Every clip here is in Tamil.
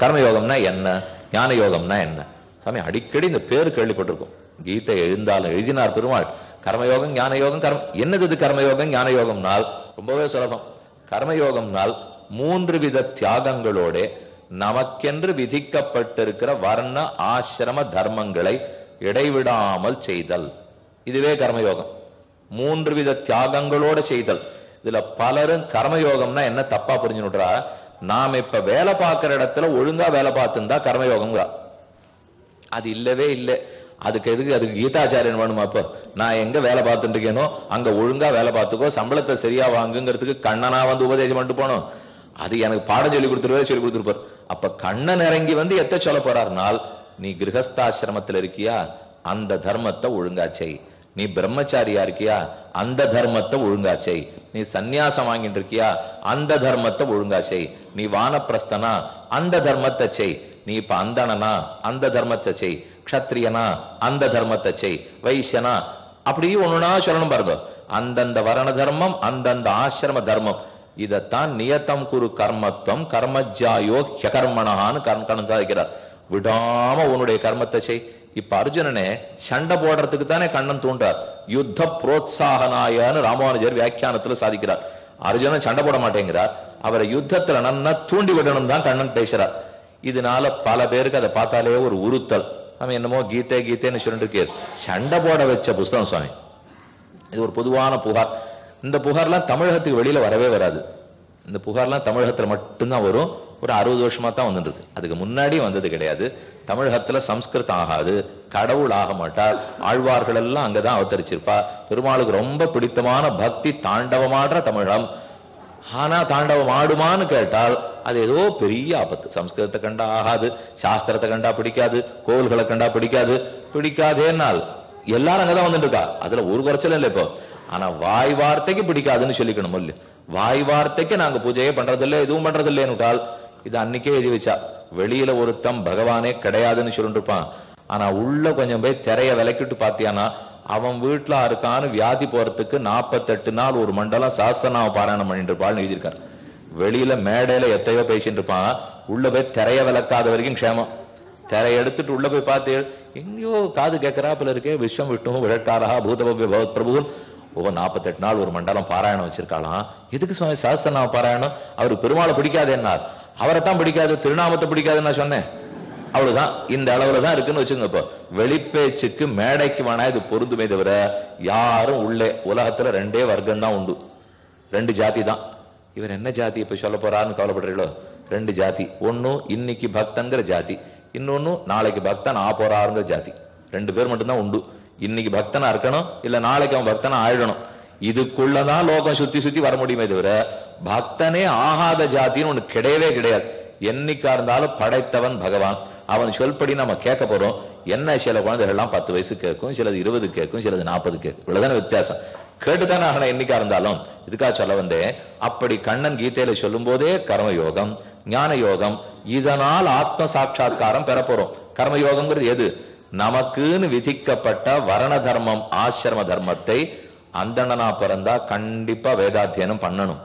கர்மயோகம்னா என்ன, ஞான யோகம்னா என்ன? சாமி அடிக்கடி இந்த பேர் கேள்விப்பட்டிருக்கும். கீதை எழுதினார் பெருமாள். கர்மயோகம் ஞான யோகம். என்னது இது கர்மயோகம் ஞான யோகம்னால்? ரொம்பவே சுலபம். கர்மயோகம்னால் 3 வித தியாகங்களோட நமக்கென்று விதிக்கப்பட்டிருக்கிற வர்ண ஆசிரம தர்மங்களை இடைவிடாமல் செய்தல். இதுவே கர்மயோகம். 3 வித தியாகங்களோட செய்தல். இதுல பலரும் கர்மயோகம்னா என்ன தப்பா புரிஞ்சுனுட்றா. நாம இப்ப வேலை பார்க்கிற இடத்துல ஒழுங்கா வேலை பார்த்துருந்தா கர்மயோகம். அது இல்லவே இல்லை. அதுக்கு எதுக்கு? அதுக்கு கீதாச்சாரியன் வேணுமா? அப்ப நான் எங்க வேலை பார்த்துட்டு இருக்கேனோ அங்க ஒழுங்கா வேலை பார்த்துக்கோ, சம்பளத்தை சரியா வாங்குங்கிறதுக்கு கண்ணனா வந்து உபதேசம் பண்ணிட்டு போனோம். அது எனக்கு பாடம் சொல்லி கொடுத்துருப்பார். அப்ப கண்ணன் இறங்கி வந்து எத்த சொல்ல போறாருனால், நீ கிரகஸ்தாசிரமத்தில் இருக்கியா அந்த தர்மத்தை ஒழுங்கா செய். நீ பிரம்மச்சாரியா இருக்கியா அந்த தர்மத்தை ஒழுங்கா செய். நீ சந்நியாசம் வாங்கிட்டு இருக்கியா அந்த தர்மத்தை ஒழுங்கா செய். நீ வானப்பிரஸ்தனா அந்த தர்மத்தை செய். நீ இப்ப அந்தணனா அந்த தர்மத்தை செய். க்ஷத்ரியனா அந்த தர்மத்தை செய். வைசியனா அப்படி ஒண்ணுனா சொல்லணும் பாருங்க. அந்தந்த வரண தர்மம் அந்தந்த ஆசிரம தர்மம். இதத்தான் நியத்தம் குரு கர்மத்துவம் கர்மஜாயோ ஹ்யகர்மணான்னு கண்ணன் சாதிக்கிறார். விடாம உன்னுடைய கர்மத்தை செய். இப்ப அர்ஜுனனே சண்டை போடுறதுக்கு தானே கண்ணன் தூண்டார். யுத்த புரோத்சாகனாயன்னு ராமானுஜர் வியாக்கியானத்துல சாதிக்கிறார். அர்ஜுனன் சண்டை போட மாட்டேங்கிறார். அவரை யுத்தத்துல நன்னா தூண்டி விடணும் தான் கண்ணன் பேசுறார். இதனால பல பேருக்கு அதை பார்த்தாலே ஒரு உறுத்தல். நம்ம என்னமோ கீதைன்னு சொல்லிட்டு இருக்காரு. சண்டை போட வச்ச புஸ்தகம் சுவாமி. இது ஒரு பொதுவான புகார். இந்த புகார்லாம் தமிழகத்துக்கு வெளியில வரவே வராது. இந்த புகார்லாம் தமிழகத்துல மட்டும்தான் வரும். ஒரு 60 வருஷமா தான் வந்துட்டு இருக்கு. அதுக்கு முன்னாடியும் வந்தது கிடையாது. தமிழகத்துல சம்ஸ்கிருதம் ஆகாது, கடவுள் ஆக மாட்டார். ஆழ்வார்கள் எல்லாம் அங்கதான் அவதரிச்சிருப்பா. பெருமாளுக்கு ரொம்ப பிடித்தமான பக்தி தாண்டவமாடுற தமிழம். ஆனா தாண்டவம் ஆடுமான்னு கேட்டால் அது ஏதோ பெரிய ஆபத்து. சம்ஸ்கிருதத்தை கண்டா ஆகாது, சாஸ்திரத்தை கண்டா பிடிக்காது, கோவில்களை கண்டா பிடிக்காதேனால் எல்லாரும் அங்கதான் வந்துட்டு இருக்கா. அதுல ஒரு குறைச்சலும் இல்லை இப்போ. ஆனா வாய் வார்த்தைக்கு பிடிக்காதுன்னு சொல்லிக்கணும். இல்ல வாய் வார்த்தைக்கு நாங்க பூஜையே பண்றதில்லை, எதுவும் பண்றதில்லைன்னுட்டால் இது அன்னைக்கே எழுதி வச்சா. வெளியில ஒருத்தம் பகவானே கிடையாதுன்னு சொல்லிட்டு இருப்பான். ஆனா உள்ள கொஞ்சம் போய் திரைய விலக்கிட்டு பாத்தியானா அவன் வீட்டுல இருக்கான்னு வியாதி போறதுக்கு 48 நாள் ஒரு மண்டலம் சாஸ்திரநாம பாராயணம் பண்ணிட்டு இருப்பாள்னு எழுதியிருக்காரு. வெளியில மேடையில எத்தையோ பேசிட்டு இருப்பான். உள்ள போய் திரைய விளக்காத வரைக்கும் க்ஷேமம். திரைய எடுத்துட்டு உள்ள போய் பார்த்து எங்கேயோ காது கேட்கறாப்புல இருக்கே. விஸ்வம் விஷ்ணு விழக்காரா பூதபவ்ய பகவத் பிரபு 48 நாள் ஒரு மண்டலம் பாராயணம் வச்சிருக்காளாம். எதுக்கு சுவாமி சாஸ்திரநாம பாராயணம்? அவருக்கு பெருமாளை பிடிக்காது என்னார்? அவரைத்தான் பிடிக்காது, திருநாமத்தை பிடிக்காதுன்னு நான் சொன்னேன். அவ்வளவுதான். இந்த அளவுல தான் இருக்குன்னு வச்சுங்க. இப்போ வெளிப்பேச்சுக்கு மேடைக்கு வேணா இது பொருந்துமே தவிர யாரும் உள்ளே உலகத்துல 2 வர்க்கம் தான் உண்டு. 2 ஜாதி தான். இவர் என்ன ஜாதி இப்ப சொல்ல போறாருன்னு கவலைப்படுறீங்களோ? 2 ஜாதி. ஒன்னு இன்னைக்கு பக்தங்கிற ஜாதி, இன்னொன்னு நாளைக்கு பக்தன் ஆ போறாருங்கிற ஜாதி. 2 பேர் மட்டும்தான் உண்டு. இன்னைக்கு பக்தனா இருக்கணும், இல்ல நாளைக்கு அவன் பக்தனா ஆயிடணும். இதுக்குள்ளதான் லோகம் சுத்தி வர முடியுமே தவிர பக்தனே ஆகாத ஜாத்தின்னு ஒண்ணு கிடையவே கிடையாது. என்னைக்கா இருந்தாலும் படைத்தவன் பகவான். அவன் சொல்படி நம்ம கேட்க போறோம். என்ன சில குழந்தைகள்லாம் 10 வயசு கேட்கும், சிலது 20 கேட்கும், சிலது 40 கேட்கும். இவ்வளவுதான வித்தியாசம். கேட்டுதானே ஆகணும் என்னைக்கா இருந்தாலும். இதுக்காக சொல்ல வந்தேன். அப்படி கண்ணன் கீதையில சொல்லும் போதே கர்மயோகம் ஞான யோகம், இதனால் ஆத்ம சாட்சா்காரம் பெற போறோம். கர்மயோகம்ங்கிறது எது? நமக்குன்னு விதிக்கப்பட்ட வரண தர்மம் ஆசிரம தர்மத்தை அந்தணனா பிறந்தா கண்டிப்பா வேதாத்தியனம் பண்ணணும்.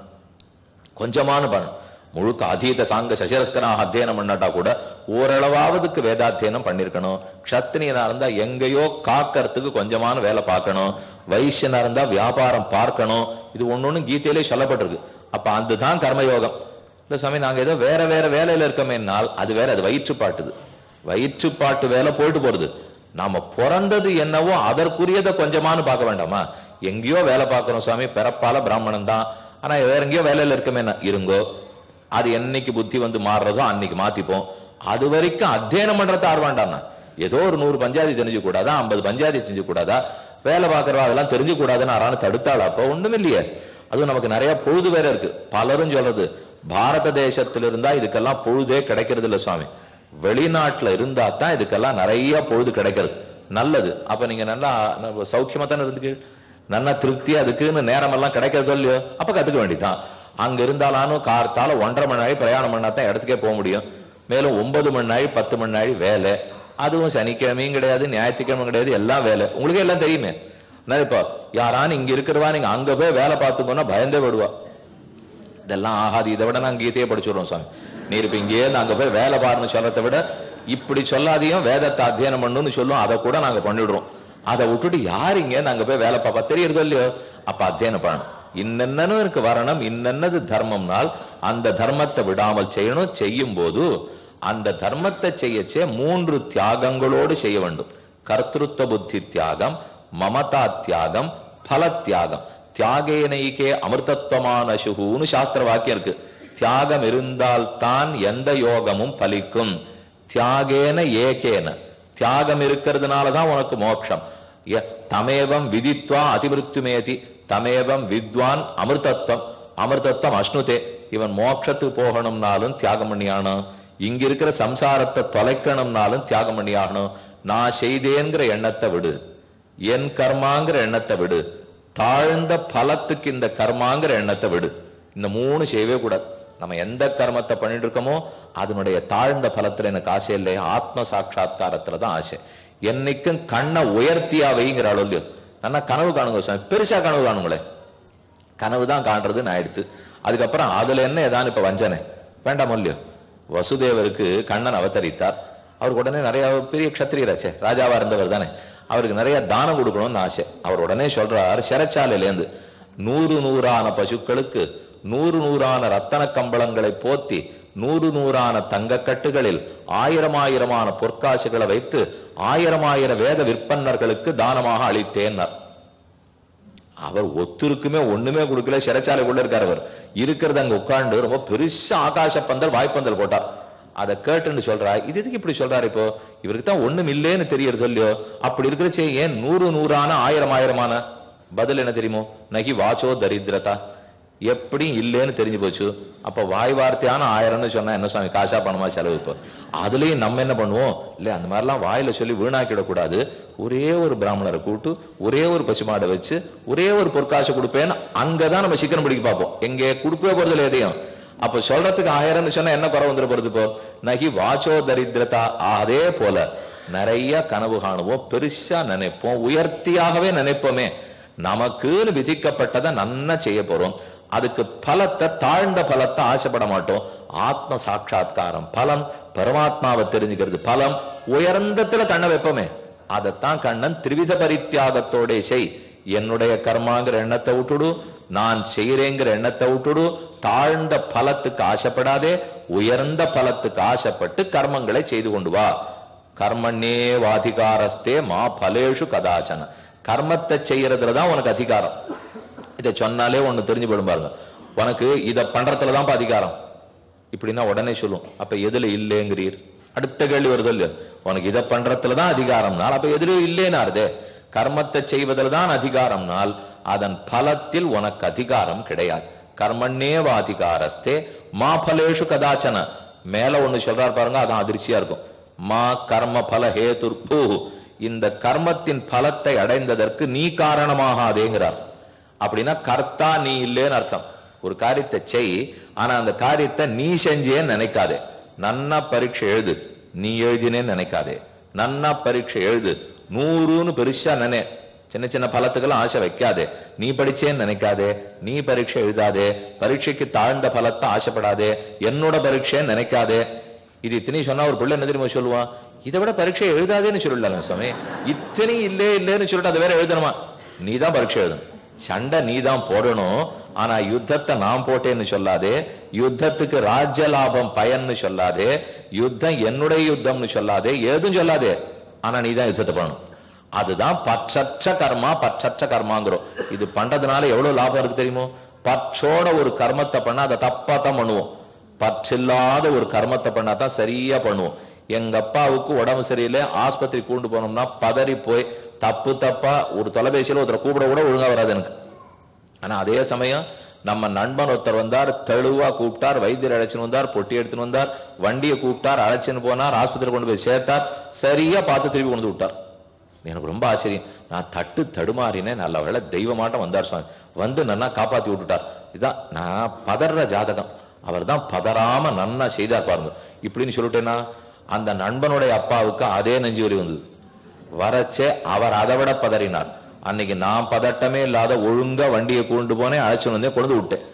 கொஞ்சமான பண்ணணும். முழுக்க அதீத சாங்க சசரஸ்கனாக அத்தியனம் பண்ணாட்டா கூட ஓரளவாவதுக்கு வேதாத்தியனம் பண்ணிருக்கணும். க்ஷத்ரியனா இருந்தா எங்கேயோ காக்கிறதுக்கு கொஞ்சமான வேலை பார்க்கணும். வைசியனா இருந்தா வியாபாரம் பார்க்கணும். இது ஒண்ணு கீதையிலே சொல்லப்பட்டிருக்கு. அப்ப அதுதான் கர்மயோகம். இல்ல சாமி நாங்க ஏதோ வேற வேலையில இருக்கமேனால் அது வேற. அது வயிற்றுப்பாட்டு வேலை போயிட்டு போறது. நாம பிறந்தது என்னவோ அதற்குரியதை கொஞ்சமானு பார்க்க வேண்டாமா? எங்கேயோ வேலை பார்க்கிறோம் சாமி, பிறப்பால பிராமணன் தான், ஆனா வேற எங்கேயோ வேலையில இருக்கமே இருங்கோ. அது என்னைக்கு புத்தி வந்து மாறுறதோ அன்னைக்கு மாத்திப்போம். அது வரைக்கும் அத்தியனம் பண்றத ஆர்வாண்டாம்னா ஏதோ ஒரு 100 பஞ்சாதி தெரிஞ்சு கூடாதா, 50 பஞ்சாதி செஞ்சு கூடாதா, வேலை பார்க்கறவா அதெல்லாம் தெரிஞ்சு கூடாதுன்னு ஆறானு தடுத்தாளா? அப்ப ஒண்ணும் இல்லையே. அதுவும் நமக்கு நிறைய பொழுது வேற இருக்கு. பலரும் சொல்றது பாரத தேசத்துல இருந்தா இதுக்கெல்லாம் பொழுதே கிடைக்கிறது இல்ல சுவாமி. வெளிநாட்டுல இருந்தா தான் இதுக்கெல்லாம் நிறைய பொழுது கிடைக்கிறது. நல்லது. அப்ப நீங்க நல்லா சௌக்கியமா தானே இருக்கு, நல்லா திருப்தியா அதுக்குன்னு நேரம் எல்லாம் கிடைக்கிறது இல்லையோ? அப்ப கத்துக்க வேண்டியதான். அங்க இருந்தாலும் கார்த்தால 1.5 மணி நேரம் பிரயாணம் பண்ணா தான் இடத்துக்கே போக முடியும். மேலும் 9 மணி நேரம் 10 மணி நேரம் வேலை. அதுவும் சனிக்கிழமையும் கிடையாது, ஞாயிற்றுக்கிழமை கிடையாது, எல்லாம் வேலை. உங்களுக்கே எல்லாம் தெரியுமே. இப்போ யாரானு இங்க இருக்கிறவா நீங்க அங்க போய் வேலை பார்த்துக்கோன்னா பயந்தே விடுவா. இதெல்லாம் ஆகாது. இதை விட நான் கீதையை படிச்சுடுறோம் சாமி. நீ இப்ப இங்கேயே நாங்க போய் வேலை பாருன்னு சொல்றதை விட இப்படி சொல்லாதையும் வேதத்தை அத்தியனம் பண்ணுன்னு சொல்லும், அதை கூட நாங்க பண்ணிடுறோம். அதை விட்டுட்டு யாருங்க நாங்க போய் வேலை பார்ப்பா தெரியுறதோ இல்லையோ, அப்ப அத்தியனம் பண்ணணும். இன்னென்னு இருக்கு வரணும், இன்னென்னது தர்மம்னால் அந்த தர்மத்தை விடாமல் செய்யணும். செய்யும் போது அந்த தர்மத்தை செய்யச்சே 3 தியாகங்களோடு செய்ய வேண்டும். கர்த்திருத்த புத்தி தியாகம், மமதா தியாகம், பல தியாகம். தியாகேனைக்கே அமிர்தத்வமான சுகுன்னு சாஸ்திர வாக்கியம் இருக்கு. தியாகம் இருந்தால் தான் எந்த யோகமும் பலிக்கும். தியாகேன ஏகேன, தியாகம் இருக்கிறதுனாலதான் உனக்கு மோட்சம். தமேவம் விதித்வா அதிமிருத்துமேதி தமேவம் வித்வான் அமிர்தத்வம் அமிர்தத்வம் அஷ்ணுதே. இவன் மோட்சத்துக்கு போகணும்னாலும் தியாகம் பண்ணியாகணும், இங்க இருக்கிற சம்சாரத்தை தொலைக்கணும்னாலும் தியாகம் பண்ணியாகணும். நான் செய்தேங்கிற எண்ணத்தை விடு, என் கர்மாங்கிற எண்ணத்தை விடு, தாழ்ந்த பலத்துக்கு இந்த கர்மாங்கிற எண்ணத்தை விடு. இந்த 3 செய்யவே கூடாது. நம்ம எந்த கர்மத்தை பண்ணிட்டு இருக்கோமோ அதனுடைய தாழ்ந்த பலத்துல எனக்கு ஆசை இல்லை, ஆத்ம சாட்சா்காரத்துலதான் ஆசை. என்னைக்கும் கண்ணை உயர்த்தியா வைங்கிற அளவு. நல்லா கனவு காணுங்க சாமி, பெருசா கனவு காணுங்களே. கனவு தான் காண்றதுன்னு ஆயிடுத்து. அதுக்கப்புறம் அதுல என்ன ஏதான் இப்ப வஞ்சனை வேண்டாம் இல்லையோ. வசுதேவருக்கு கண்ணன் அவதரித்தார். அவருக்கு உடனே நிறைய பெரிய க்ஷத்திரியராச்சே, ராஜாவா இருந்தவர் தானே, அவருக்கு நிறைய தானம் கொடுக்கணும்னு ஆசை. அவர் உடனே சொல்றார், சிறைச்சாலையிலேருந்து 100 பசுக்களுக்கு 100 ரத்தன கம்பளங்களை போத்தி 100 தங்கக்கட்டுகளில் 1000 பொற்காசுகளை வைத்து 1000 வேத விற்பன்னர்களுக்கு தானமாக அளித்தேன்னார். அவர் ஒத்துருக்குமே ஒண்ணுமே கொடுக்கல, சிறைச்சாலைக்குள்ள இருக்கார். அவர் இருக்கிறது அங்க உட்கார்ந்து ரொம்ப பெருசா ஆகாச பந்தல் வாய்ப்பந்தல் போட்டார். அதை கேட்டுன்னு சொல்றா, இது எதுக்கு இப்படி சொல்றாரு? இப்போ இவருக்கு தான் ஒண்ணும் இல்லேன்னு தெரியறது சொல்லியோ. அப்படி இருக்கிறச்சே ஏன் 100 1000 பதில் என்ன தெரியுமோ? நகி வாச்சோ தரித்திரதா, எப்படி இல்லேன்னு தெரிஞ்சு போச்சு. அப்ப வாய் வார்த்தையான 1000ன்னு சொன்னா என்ன சுவாமி, காசா பணமா செலவு? இப்போ அதுலயும் நம்ம என்ன பண்ணுவோம் இல்ல, அந்த மாதிரிலாம் வாயில சொல்லி வீணாக்கிடக்கூடாது. ஒரே ஒரு பிராமணரை கூட்டு ஒரே ஒரு பசுமாடை வச்சு ஒரே ஒரு பொற்காசு கொடுப்பேன்னு அங்கதான் நம்ம சிக்கனம் பிடிக்க பார்ப்போம். எங்கே கொடுக்கவே போறதுல எதையும். அப்ப சொல்றதுக்கு 1000ன்னு சொன்னா என்ன குறை வந்துட போறது? இப்போ நகி வாச்சோ தரித்திரதா. அதே போல நிறைய கனவு காணுவோம், பெருசா நினைப்போம், உயர்த்தியாகவே நினைப்போமே. நமக்குன்னு விதிக்கப்பட்டதை நன்னா செய்ய போறோம். அதுக்கு பலத்தை, தாழ்ந்த பலத்தை ஆசைப்பட மாட்டோம். ஆத்ம சாட்சா்காரம் பலம், பரமாத்மாவை தெரிஞ்சுக்கிறது பலம். உயர்ந்தத்துல கண்ணை வைப்போமே, அதைத்தான் கண்ணன் திரிவித பரித்தியாகத்தோட செய். என்னுடைய கர்மாங்கிற எண்ணத்தை விட்டுடு, நான் செய்யறேங்கிற எண்ணத்தை விட்டுடு, தாழ்ந்த பலத்துக்கு ஆசைப்படாதே, உயர்ந்த பலத்துக்கு ஆசைப்பட்டு கர்மங்களை செய்து கொண்டு வா. கர்மண்ணே வாதிகாரஸ்தே மா பலேஷு கதாச்சன. கர்மத்தை செய்யறதுலதான் உனக்கு அதிகாரம். இதை சொன்னாலே ஒண்ணு தெரிஞ்சு போடும் பாருங்க, உனக்கு இதை பண்றதுலதான் அதிகாரம் இப்படின்னா உடனே சொல்லும். அப்ப எதுல இல்லைங்கிறீர்? அடுத்த கேள்வி வருது இல்லையோ, உனக்கு இதை பண்றதுலதான் அதிகாரம்னால் அப்ப எதுலயும் இல்லேனாருதே. கர்மத்தை செய்வதில்தான் அதிகாரம்னால் அதன் பலத்தில் உனக்கு அதிகாரம் கிடையாது. கர்மண்ணேவ அதிகாரஸ்தே மா பலேஷு கதாச்சன. மேல ஒண்ணு சொல்றாரு பாருங்க, அதான் அதிர்ச்சியா இருக்கும். மா கர்ம பல ஹேதுர்பூ. இந்த கர்மத்தின் பலத்தை அடைந்ததற்கு நீ காரணமாகாதேங்கிறார். அப்படின்னா கர்த்தா நீ இல்லேன்னு அர்த்தம். ஒரு காரியத்தை செய், ஆனா அந்த காரியத்தை நீ செஞ்சேன்னு நினைக்காதே. நன்னா பரீட்சை எழுது, நீ எழுதினேன்னு நினைக்காதே. நன்னா பரீட்சை எழுது, 100ன்னு பெருசா நினை. சின்ன சின்ன பலத்துக்கெல்லாம் ஆசை வைக்காதே. நீ படிச்சேன்னு நினைக்காதே, நீ பரீட்சை எழுதாதே, பரீட்சைக்கு தாழ்ந்த பலத்தை ஆசைப்படாதே, என்னோட பரீட்சைன்னு நினைக்காதே. இது இத்தனை சொன்னா ஒரு பிள்ளை என்ன தெரியுமா சொல்லுவான், இதை விட பரீட்சை எழுதாதேன்னு சொல்லலாம் சாமி. இத்தனை இல்லேன்னு சொல்லிட்டு அதை வேற எழுதணுமா? நீ தான் பரீட்சை எழுதணும், சண்டை நீ தான் போடணும். ஆனா யுத்தத்தை நான் போட்டேன்னு சொல்லாதே, யுத்தத்துக்கு ராஜ்ய லாபம் பயன்னு சொல்லாதே, யுத்தம் என்னுடைய யுத்தம்னு சொல்லாதே, ஏதும் சொல்லாதே. ஆனா நீ தான் யுத்தத்தை பண்ணணும். அதுதான் பற்றற்ற கர்மா. பற்றற்ற கர்மாங்கிறோம். இது பண்றதுனால எவ்வளவு லாபம் இருக்கு தெரியுமோ? பற்றோட ஒரு கர்மத்தை பண்ணா அதை தப்பா தான் பண்ணுவோம். பற்றில்லாத ஒரு கர்மத்தை பண்ணாதான் சரியா பண்ணுவோம். எங்க அப்பாவுக்கு உடம்பு சரியில்லை, ஆஸ்பத்திரி கூண்டு போனோம்னா பதறி போய் தப்பு தப்பா ஒரு தொலைபேசியில ஒருத்தரை கூப்பிட கூட ஒழுங்கா வராது எனக்கு. ஆனா அதே சமயம் நம்ம நண்பன் ஒருத்தர் வந்தார், தெளிவா கூப்பிட்டார், வைத்தியர் அழைச்சுன்னு வந்தார், பொட்டி எடுத்துன்னு வந்தார், வண்டியை கூப்பிட்டார், அழைச்சுன்னு போனார், ஆஸ்பத்திரி கொண்டு போய் சேர்த்தார், சரியா பார்த்து திருப்பி கொண்டு விட்டார். எனக்கு ரொம்ப ஆச்சரியம். நான் தடுமாறினேன். நல்ல வேளை தெய்வமாட்டம் வந்தார் சுவாமி, வந்து நன்னா காப்பாத்தி விட்டுட்டார். இதான் நான் பதற ஜாதகம். அவர் தான் பதறாம நன்னா செய்தார் பாருங்க. இப்படின்னு சொல்லிட்டேன்னா அந்த நண்பனுடைய அப்பாவுக்கு அதே நெஞ்சு வரி வந்தது. வரச்சே அவர் அதை விட பதறினார். அன்னைக்கு நான் பதட்டமே இல்லாத ஒழுங்கா வண்டியை கொண்டு போனேன், அழைச்சுன்னு வந்தேன், கொண்டு விட்டேன்.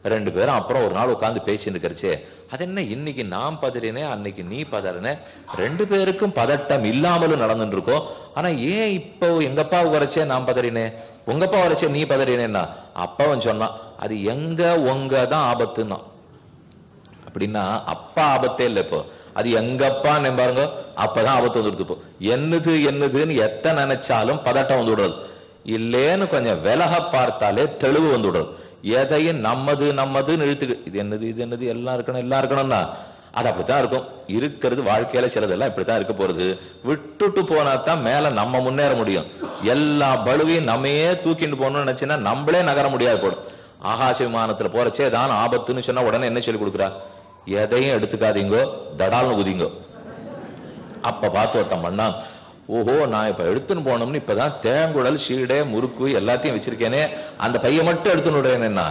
2 பேரும் அப்புறம் ஒரு நாள் உட்கார்ந்து பேசிட்டு இருக்கிறச்சே, அது என்ன இன்னைக்கு நான் பதறினேன், அன்னைக்கு நீ பதறின, 2 பேருக்கும் பதட்டம் இல்லாமலும் நடந்துட்டு இருக்கோம். ஆனா ஏன் இப்போ எங்கப்பா வரைச்சே நான் பதறினேன், உங்கப்பா வரைச்சே நீ பதறினேன்னா, அப்பவன் சொன்னான் அது எங்க உங்க தான் ஆபத்துன்னா. அப்படின்னா அப்பா ஆபத்தே இல்லை, இப்போ அது எங்கப்பா பாருங்க, அப்பதான் ஆபத்து வந்துடுது. இப்போ என்னதுன்னு எத்த நினைச்சாலும் பதட்டம் வந்து விடுறது இல்லேன்னு கொஞ்சம் விலக பார்த்தாலே தெளிவு வந்து விடுறது. எதையும் நம்மதுன்னு இழுத்துக்கு இது என்னது எல்லாம் இருக்கணும்னா அது அப்படித்தான் இருக்கும். இருக்கிறது வாழ்க்கையில சிலதெல்லாம் இப்படித்தான் இருக்க போறது. விட்டுட்டு போனாதான் மேல நம்ம முன்னேற முடியும். எல்லா பலுவையும் நம்மையே தூக்கிட்டு போகணும்னு நினைச்சுன்னா நம்மளே நகர முடியாது போடும். ஆகாச விமானத்துல போறச்சே தான் ஆபத்துன்னு சொன்னா உடனே என்ன சொல்லி கொடுக்குறா, எதையும் எடுத்துக்காதீங்கோ, தடால்னு குதிங்கோ. அப்ப பார்த்து ஒருத்தன் பண்ணா, ஓஹோ நான் இப்ப எடுத்துன்னு போனோம்னு இப்பதான் தேங்குழல் சீடை முறுக்கு எல்லாத்தையும் வச்சிருக்கேனே, அந்த பைய மட்டும் எடுத்துன்னு விடுறேன்னா,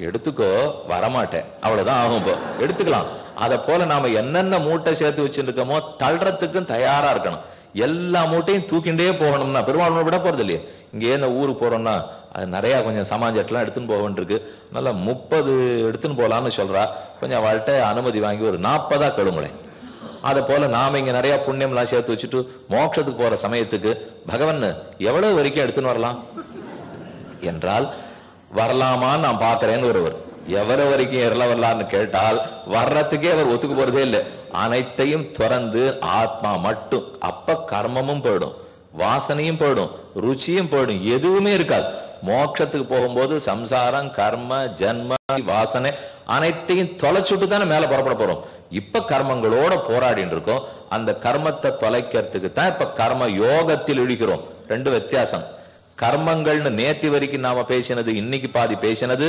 எடுத்துக்கோ வரமாட்டேன் அவ்வளவுதான் ஆகும். இப்போ எடுத்துக்கலாம். அத போல நாம என்னென்ன மூட்டை சேர்த்து வச்சிருக்கோமோ தள்ளுறதுக்கும் தயாரா இருக்கணும். எல்லா மூட்டையும் தூக்கிண்டே போகணும்னா பெருமாள் விட போறது இல்லையே. இங்கே இந்த ஊருக்கு போறோம்னா அது நிறைய கொஞ்சம் சமாஜெல்லாம் எடுத்துன்னு போக வேண்டியிருக்கு. நல்லா 30 எடுத்துன்னு போலான்னு சொல்றா. கொஞ்சம் அவள்கிட்ட அனுமதி வாங்கி ஒரு 40 கெடுங்களேன். அதை போல நாம இங்க நிறைய புண்ணியம்லாம் சேர்த்து வச்சுட்டு மோட்சத்துக்கு போற சமயத்துக்கு பகவான் எவ்வளவு வரைக்கும் எடுத்துன்னு வரலாம் என்றால், வரலாமான்னு நான் பாக்குறேன்னு ஒருவர் எவ்வளவு வரைக்கும் எறல வரலான்னு கேட்டால் வர்றதுக்கே அவர் ஒத்துக்கு போறதே இல்லை. அனைத்தையும் திறந்து ஆத்மா மட்டும். அப்ப கர்மமும் போயிடும், வாசனையும் போயிடும், ருச்சியும் போயிடும், எதுவுமே இருக்காது. மோட்சத்துக்கு போகும்போது சம்சாரம் கர்ம ஜன்ம வாசனை அனைத்தையும் தொலைச்சுட்டு தானே மேல புறப்பட போறோம். இப்ப கர்மங்களோட போராடிட்டு இருக்கோம். அந்த கர்மத்தை தொலைக்கிறதுக்கு தான் இப்ப கர்ம யோகத்தில் இழிக்கிறோம். 2 வித்தியாசம். கர்மங்கள்னு நேத்தி வரைக்கும் நாம பேசினது, இன்னைக்கு பாதி பேசினது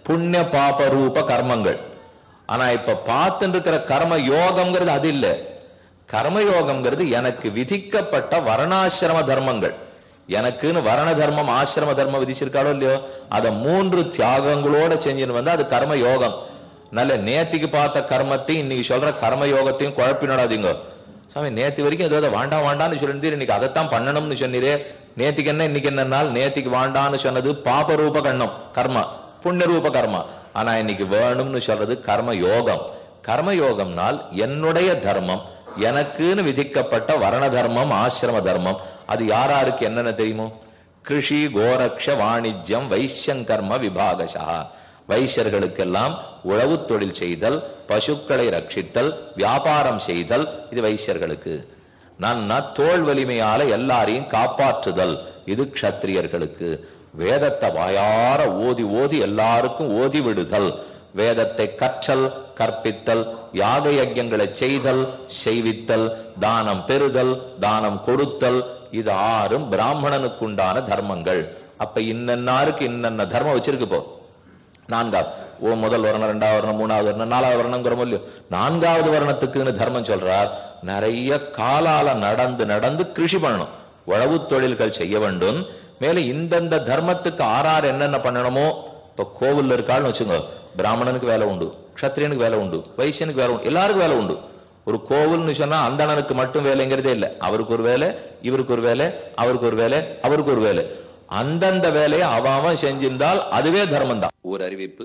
புண்ணிய பாப ரூப கர்மங்கள். ஆனா இப்ப பார்த்துட்டு இருக்கிற கர்ம யோகம்ங்கிறது அது இல்ல. கர்மயோகம்ங்கிறது எனக்கு விதிக்கப்பட்ட வர்ணாசிரம தர்மங்கள். எனக்குன்னு வர்ண தர்மம் ஆசிரம தர்மம் விதிச்சிருக்காளோ இல்லையோ, அதை 3 தியாகங்களோட செஞ்சுன்னு வந்தா அது கர்ம யோகம். நல்ல நேத்திக்கு பார்த்த கர்மத்தையும் இன்னைக்கு சொல்ற கர்ம யோகத்தையும் குழப்பி நடாதீங்க. சாமி நேத்தி வரைக்கும் ஏதோ வாண்டான்னு சொல்லிட்டு இன்னைக்கு அதைத்தான் பண்ணணும்னு சொன்னீரே, நேத்திக்கு என்ன இன்னைக்கு என்ன நாள்? நேத்திக்கு வாண்டான்னு சொன்னது பாப ரூப கண்ணம் கர்மா, புண்ணிய ரூப கர்மா. ஆனா இன்னைக்கு வேணும்னு சொல்றது கர்ம யோகம். கர்ம யோகம்னால் என்னுடைய தர்மம், எனக்குன்னு விதிக்கப்பட்ட வர்ண தர்மம் ஆசிரம தர்மம். அது யாராருக்கு என்னென்ன தெரியுமோ? கிருஷி கோரக்ஷ வாணிஜ்யம் வைஷ்யங்கர்ம விபாகசா. வைசியர்களுக்கெல்லாம் உழவு தொழில் செய்தல், பசுக்களை ரட்சித்தல், வியாபாரம் செய்தல், இது வைசியர்களுக்கு. நான் தோல் வலிமையால எல்லாரையும் காப்பாற்றுதல், இது க்ஷத்திரியர்களுக்கு. வேதத்தை வாயார ஓதி எல்லாருக்கும் ஓதி விடுதல், வேதத்தை கற்றல் கற்பித்தல், யாக யஜ்யங்களை செய்தல் செய்வித்தல், தானம் பெறுதல், தானம் கொடுத்தல், இது 6 பிராமணனுக்குண்டான தர்மங்கள். அப்ப இன்னன்னாருக்கு இன்னென்ன தர்மம் வச்சிருக்கு. இப்போ 4வது முதல் வர்ணம், 2வது வர்ணம், 3வது வர்ணம், 4வது வர்ணங்கிற இல்லையோ, 4வது வர்ணத்துக்குன்னு தர்மம் சொல்றார். நிறைய காலால நடந்து கிருஷி பண்ணணும், உழவு தொழில்கள் செய்ய வேண்டும். மேல இந்தந்த தர்மத்துக்கு 6 என்னென்ன பண்ணணுமோ, இப்ப கோவில்ல இருக்காள்னு வச்சுங்க, பிராமணனுக்கு வேலை உண்டு, க்ஷத்திரியனுக்கு வேலை உண்டு, வைசியனுக்கு வேலை உண்டு, எல்லாருக்கும் வேலை உண்டு. ஒரு கோவில்னு சொன்னா அந்தணனுக்கு மட்டும் வேலைங்கிறதே இல்லை. அவருக்கு ஒரு வேலை, இவருக்கு ஒரு வேலை, அவருக்கு ஒரு வேலை, அவருக்கு ஒரு வேலை. அந்தந்த வேலையை அவன் செஞ்சிருந்தால் அதுவே தர்மம் தான். ஒரு அறிவிப்பு.